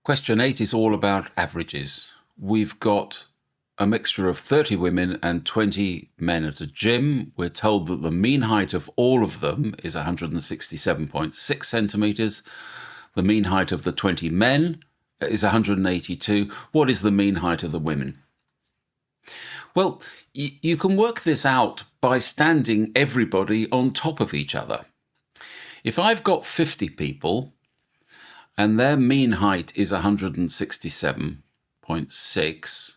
Question 8 is all about averages. We've got a mixture of 30 women and 20 men at a gym. We're told that the mean height of all of them is 167.6 centimetres. The mean height of the 20 men is 182. What is the mean height of the women? Well, you can work this out by standing everybody on top of each other. If I've got 50 people and their mean height is 167.6,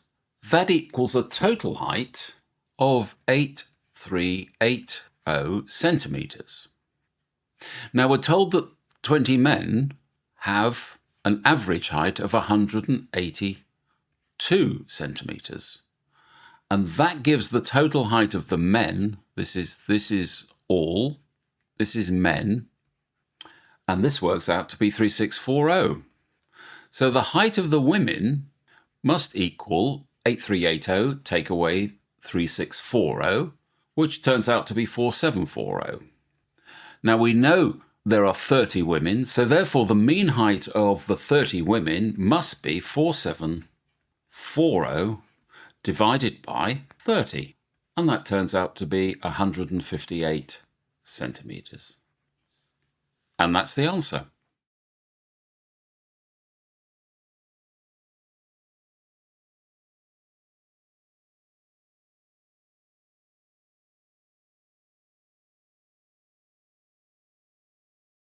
that equals a total height of 8380 centimetres. Now we're told that 20 men have an average height of 182 centimetres. And that gives the total height of the men, this is men, and this works out to be 3640. So the height of the women must equal 8380 take away 3640, which turns out to be 4740. Now we know there are 30 women, so therefore the mean height of the 30 women must be 4740 divided by 30, and that turns out to be 158 centimetres. And that's the answer.